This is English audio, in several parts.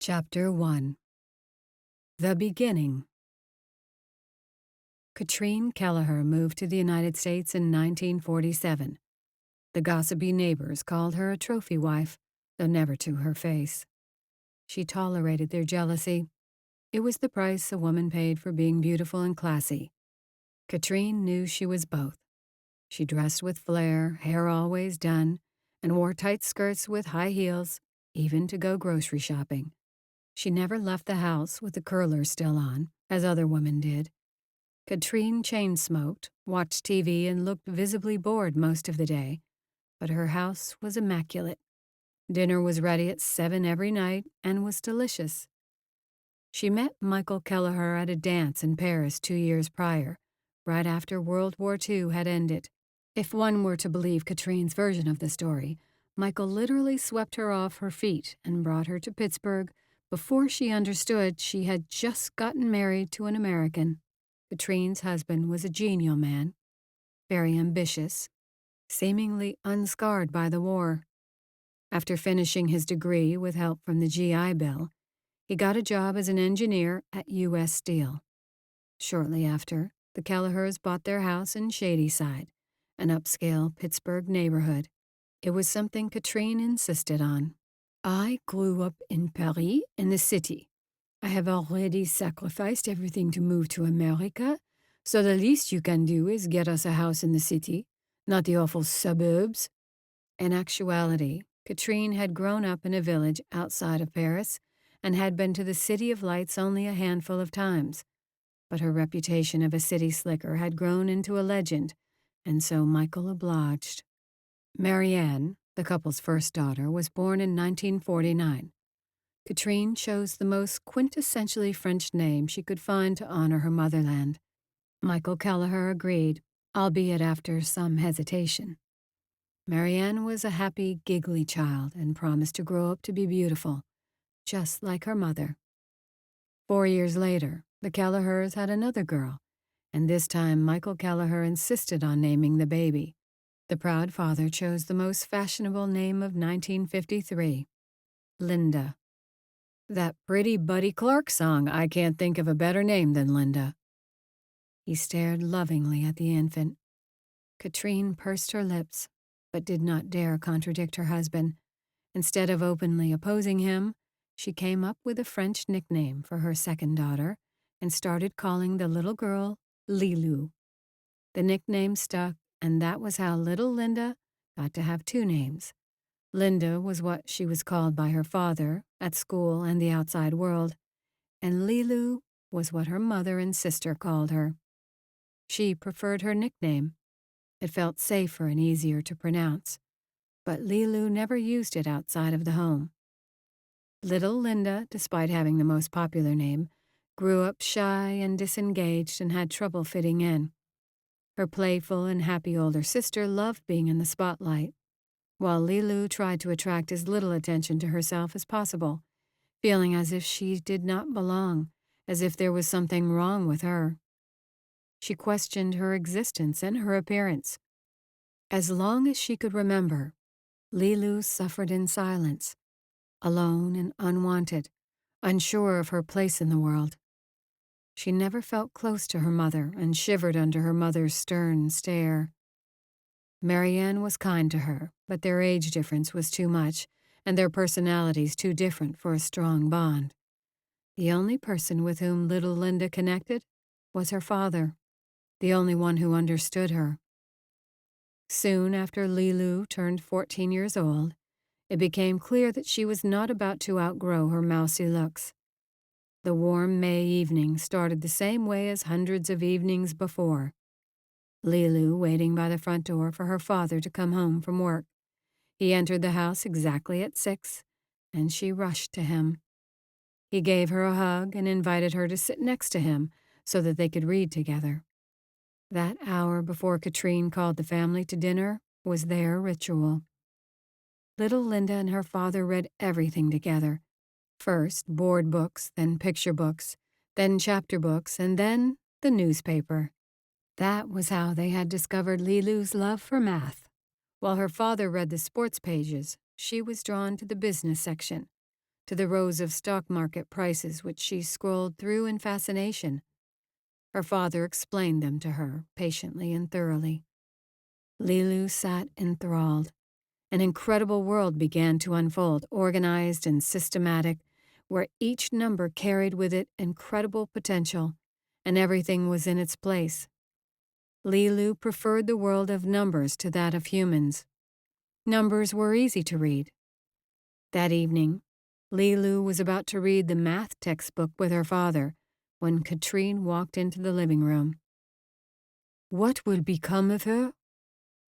Chapter 1. The Beginning. Katrine Kelleher moved to the United States in 1947. The gossipy neighbors called her a trophy wife, though never to her face. She tolerated their jealousy. It was the price a woman paid for being beautiful and classy. Katrine knew she was both. She dressed with flair, hair always done, and wore tight skirts with high heels, even to go grocery shopping. She never left the house with the curler still on, as other women did. Katrine chain-smoked, watched TV, and looked visibly bored most of the day, but her house was immaculate. Dinner was ready at 7 every night and was delicious. She met Michael Kelleher at a dance in Paris 2 years prior, right after World War II had ended. If one were to believe Katrine's version of the story, Michael literally swept her off her feet and brought her to Pittsburgh before she understood she had just gotten married to an American. Katrine's husband was a genial man, very ambitious, seemingly unscarred by the war. After finishing his degree with help from the GI Bill, he got a job as an engineer at U.S. Steel. Shortly after, the Kellehers bought their house in Shadyside, an upscale Pittsburgh neighborhood. It was something Katrine insisted on. "I grew up in Paris, in the city. I have already sacrificed everything to move to America, so the least you can do is get us a house in the city, not the awful suburbs." In actuality, Katrine had grown up in a village outside of Paris and had been to the City of Lights only a handful of times. But her reputation of a city slicker had grown into a legend, and so Michael obliged. Marianne, the couple's first daughter, was born in 1949. Katrine chose the most quintessentially French name she could find to honor her motherland. Michael Kelleher agreed, albeit after some hesitation. Marianne was a happy, giggly child and promised to grow up to be beautiful, just like her mother. 4 years later, the Kellehers had another girl, and this time Michael Kelleher insisted on naming the baby. The proud father chose the most fashionable name of 1953, Linda. That pretty Buddy Clark song, "I Can't Think of a Better Name Than Linda." He stared lovingly at the infant. Katrine pursed her lips, but did not dare contradict her husband. Instead of openly opposing him, she came up with a French nickname for her second daughter and started calling the little girl Lilou. The nickname stuck, and that was how little Linda got to have two names. Linda was what she was called by her father, at school and the outside world, and Lilou was what her mother and sister called her. She preferred her nickname. It felt safer and easier to pronounce, but Lilou never used it outside of the home. Little Linda, despite having the most popular name, grew up shy and disengaged and had trouble fitting in. Her playful and happy older sister loved being in the spotlight, while Lilou tried to attract as little attention to herself as possible, feeling as if she did not belong, as if there was something wrong with her. She questioned her existence and her appearance. As long as she could remember, Lilou suffered in silence, alone and unwanted, unsure of her place in the world. She never felt close to her mother and shivered under her mother's stern stare. Marianne was kind to her, but their age difference was too much, and their personalities too different for a strong bond. The only person with whom little Linda connected was her father, the only one who understood her. Soon after Lilou turned 14 years old, it became clear that she was not about to outgrow her mousy looks. The warm May evening started the same way as hundreds of evenings before. Lilou waiting by the front door for her father to come home from work. He entered the house exactly at 6, and she rushed to him. He gave her a hug and invited her to sit next to him so that they could read together. That hour before Katrine called the family to dinner was their ritual. Little Linda and her father read everything together. First board books, then picture books, then chapter books, and then the newspaper. That was how they had discovered Lilou's love for math. While her father read the sports pages, she was drawn to the business section. to the rows of stock market prices which she scrolled through in fascination. Her father explained them to her, patiently and thoroughly. Lilou sat enthralled. An incredible world began to unfold, organized and systematic, where each number carried with it incredible potential, and everything was in its place. Lilou preferred the world of numbers to that of humans. Numbers were easy to read. That evening, Lilou was about to read the math textbook with her father when Katrine walked into the living room. "What will become of her?"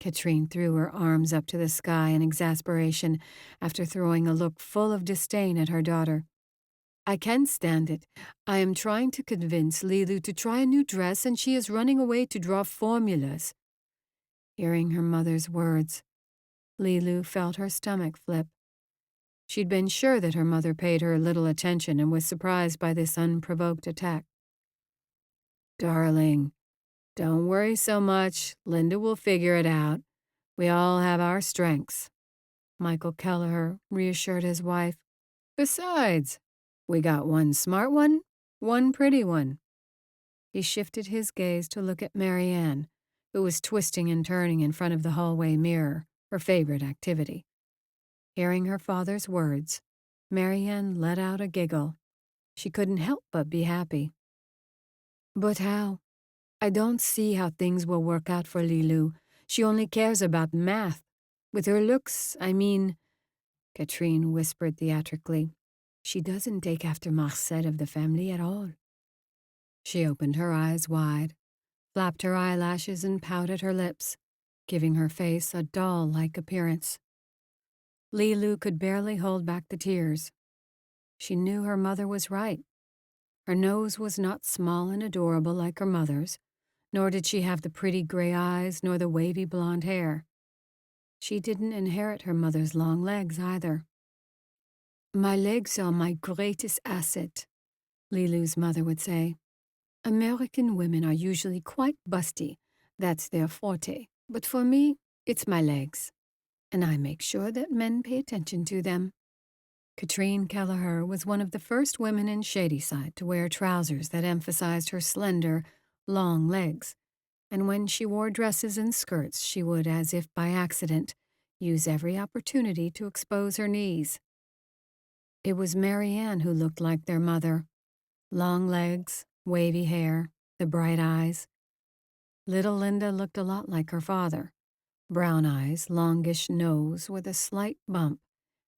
Katrine threw her arms up to the sky in exasperation after throwing a look full of disdain at her daughter. "I can't stand it. I am trying to convince Lilou to try a new dress and she is running away to draw formulas." Hearing her mother's words, Lilou felt her stomach flip. She'd been sure that her mother paid her little attention and was surprised by this unprovoked attack. "Darling, don't worry so much. Linda will figure it out. We all have our strengths," Michael Kelleher reassured his wife. "Besides, we got one smart one pretty one." He shifted his gaze to look at Marianne, who was twisting and turning in front of the hallway mirror, her favorite activity. Hearing her father's words, Marianne let out a giggle. She couldn't help but be happy. "But how? I don't see how things will work out for Lilou. She only cares about math. With her looks, I mean," Katrine whispered theatrically, "she doesn't take after Marcel of the family at all." She opened her eyes wide, flapped her eyelashes and pouted her lips, giving her face a doll-like appearance. Lilou could barely hold back the tears. She knew her mother was right. Her nose was not small and adorable like her mother's, nor did she have the pretty gray eyes nor the wavy blonde hair. She didn't inherit her mother's long legs either. "My legs are my greatest asset," Lilou's mother would say. "American women are usually quite busty. That's their forte. But for me, it's my legs. And I make sure that men pay attention to them." Katrine Kelleher was one of the first women in Shadyside to wear trousers that emphasized her slender, long legs, and when she wore dresses and skirts, she would, as if by accident, use every opportunity to expose her knees. It was Marianne who looked like their mother. Long legs, wavy hair, the bright eyes. Little Linda looked a lot like her father. Brown eyes, longish nose with a slight bump,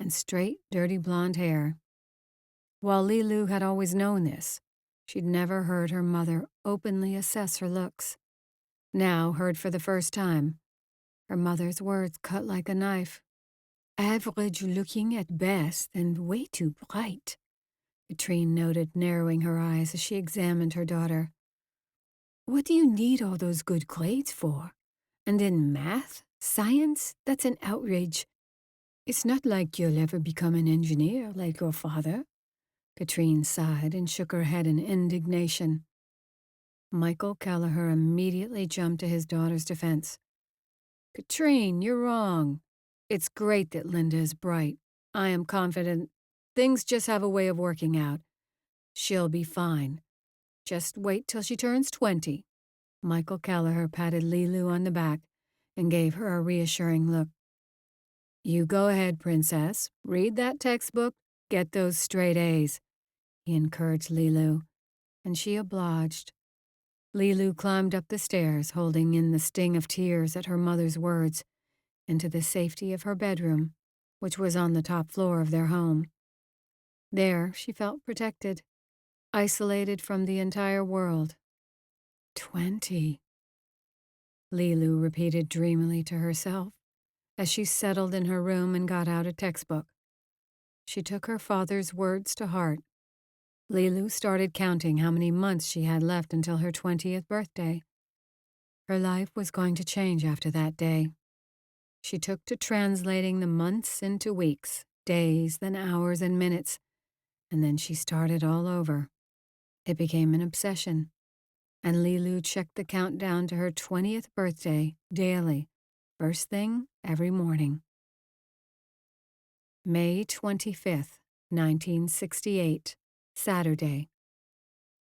and straight, dirty blonde hair. While Lilou had always known this, she'd never heard her mother openly assess her looks. Now, heard for the first time, her mother's words cut like a knife. "Average-looking at best and way too bright," Katrine noted, narrowing her eyes as she examined her daughter. "What do you need all those good grades for? And in math, science, that's an outrage. It's not like you'll ever become an engineer like your father." Katrine sighed and shook her head in indignation. Michael Kelleher immediately jumped to his daughter's defense. "Katrine, you're wrong. It's great that Linda is bright. I am confident things just have a way of working out. She'll be fine. Just wait till she turns 20. Michael Kelleher patted Lilou on the back and gave her a reassuring look. "You go ahead, Princess. Read that textbook. Get those straight A's," he encouraged Lilou, and she obliged. Lilou climbed up the stairs, holding in the sting of tears at her mother's words, into the safety of her bedroom, which was on the top floor of their home. There, she felt protected, isolated from the entire world. 20. Lilou repeated dreamily to herself as she settled in her room and got out a textbook. She took her father's words to heart. Lilou started counting how many months she had left until her 20th birthday. Her life was going to change after that day. She took to translating the months into weeks, days, then hours and minutes, and then she started all over. It became an obsession, and Lilou checked the countdown to her 20th birthday daily, first thing every morning. May 25th, 1968, Saturday.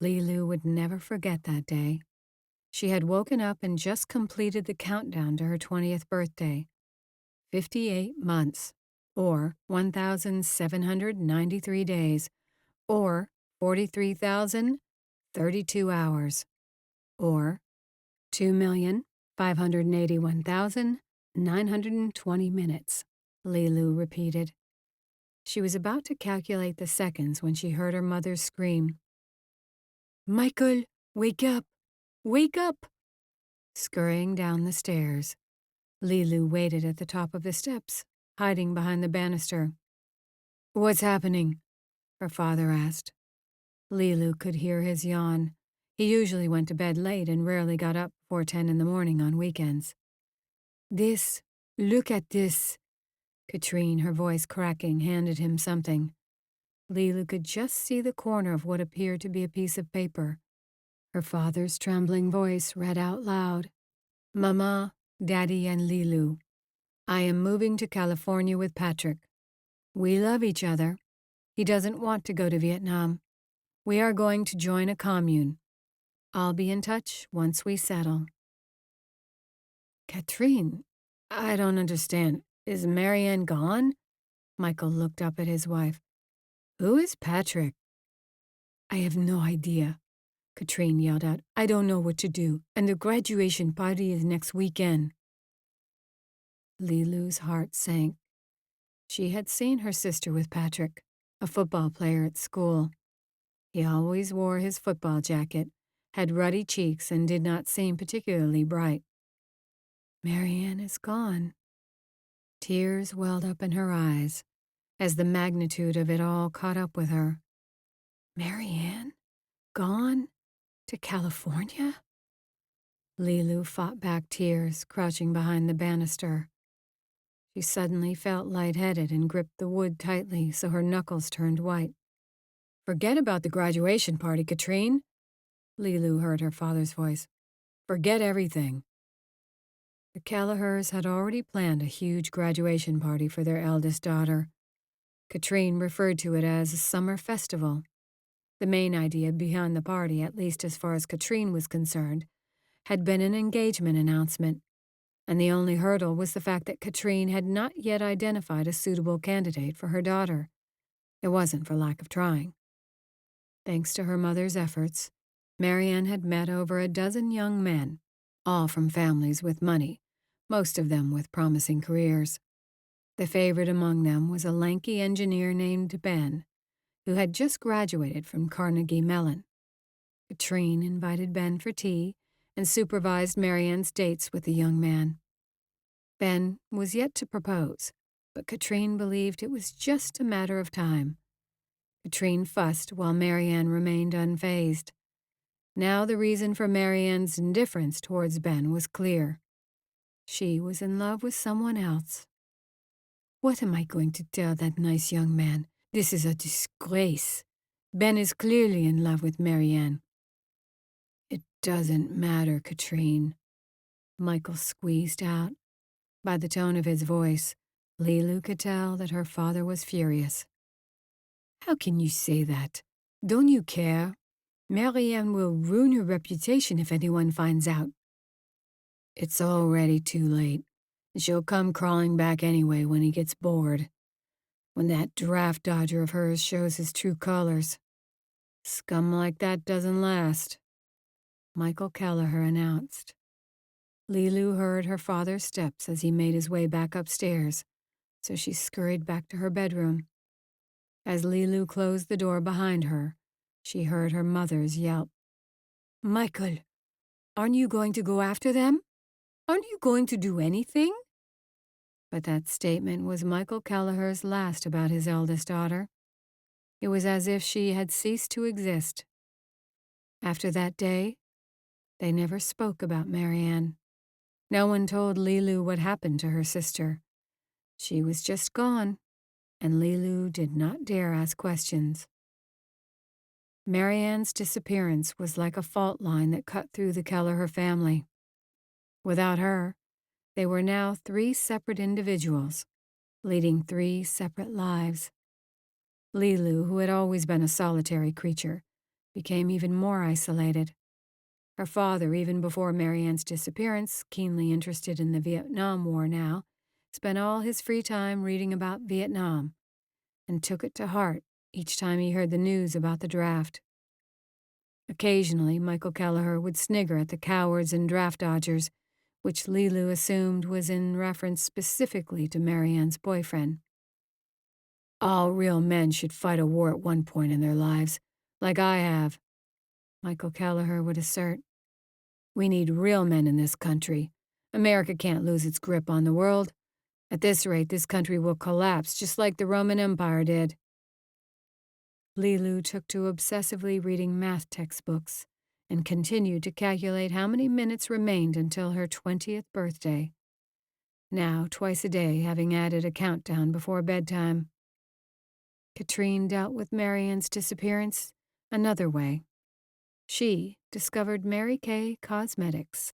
Lilou would never forget that day. She had woken up and just completed the countdown to her 20th birthday. 58 months, or 1,793 days, or 43,032 hours, or 2,581,920 minutes, Lilou repeated. She was about to calculate the seconds when she heard her mother's scream. "Michael, wake up! Wake up!" Scurrying down the stairs, Lilou waited at the top of the steps, hiding behind the banister. "What's happening?" her father asked. Lilou could hear his yawn. He usually went to bed late and rarely got up before 10 in the morning on weekends. Look at this." Katrine, her voice cracking, handed him something. Lilou could just see the corner of what appeared to be a piece of paper. Her father's trembling voice read out loud, "Mama, Daddy, and Lilou, I am moving to California with Patrick. We love each other. He doesn't want to go to Vietnam. We are going to join a commune. I'll be in touch once we settle." "Katrine, I don't understand. Is Marianne gone?" Michael looked up at his wife. "Who is Patrick?" "I have no idea," Katrine yelled out. "I don't know what to do, and the graduation party is next weekend." Lilou's heart sank. She had seen her sister with Patrick, a football player at school. He always wore his football jacket, had ruddy cheeks, and did not seem particularly bright. Marianne is gone. Tears welled up in her eyes as the magnitude of it all caught up with her. Marianne? Gone? To California? Lilou fought back tears, crouching behind the banister. She suddenly felt lightheaded and gripped the wood tightly so her knuckles turned white. "Forget about the graduation party, Katrine," Lilou heard her father's voice. "Forget everything." The Kellehers had already planned a huge graduation party for their eldest daughter. Katrine referred to it as a summer festival. The main idea behind the party, at least as far as Katrine was concerned, had been an engagement announcement, and the only hurdle was the fact that Katrine had not yet identified a suitable candidate for her daughter. It wasn't for lack of trying. Thanks to her mother's efforts, Marianne had met over a dozen young men, all from families with money, most of them with promising careers. The favorite among them was a lanky engineer named Ben, who had just graduated from Carnegie Mellon. Katrine invited Ben for tea and supervised Marianne's dates with the young man. Ben was yet to propose, but Katrine believed it was just a matter of time. Katrine fussed while Marianne remained unfazed. Now the reason for Marianne's indifference towards Ben was clear. She was in love with someone else. "What am I going to tell that nice young man? This is a disgrace. Ben is clearly in love with Marianne." "It doesn't matter, Katrine," Michael squeezed out. By the tone of his voice, Lilou could tell that her father was furious. "How can you say that? Don't you care? Marianne will ruin her reputation if anyone finds out." "It's already too late. She'll come crawling back anyway when he gets bored. When that draft dodger of hers shows his true colors. Scum like that doesn't last," Michael Kelleher announced. Lilou heard her father's steps as he made his way back upstairs, so she scurried back to her bedroom. As Lilou closed the door behind her, she heard her mother's yelp. "Michael, aren't you going to go after them? Aren't you going to do anything?" But that statement was Michael Kelleher's last about his eldest daughter. It was as if she had ceased to exist. After that day, they never spoke about Marianne. No one told Lilou what happened to her sister. She was just gone, and Lilou did not dare ask questions. Marianne's disappearance was like a fault line that cut through the Kelleher family. Without her, they were now 3 separate individuals, leading 3 separate lives. Lilou, who had always been a solitary creature, became even more isolated. Her father, even before Marianne's disappearance, keenly interested in the Vietnam War now, spent all his free time reading about Vietnam and took it to heart each time he heard the news about the draft. Occasionally, Michael Kelleher would snigger at the cowards and draft dodgers, which Lilou assumed was in reference specifically to Marianne's boyfriend. All real men should fight a war at one point in their lives, like I have, Michael Kelleher would assert. We need real men in this country. America can't lose its grip on the world. At this rate, this country will collapse just like the Roman Empire did. Lilou took to obsessively reading math textbooks and continued to calculate how many minutes remained until her 20th birthday. Now, twice a day, having added a countdown before bedtime. Katrine dealt with Marianne's disappearance another way. She discovered Mary Kay Cosmetics.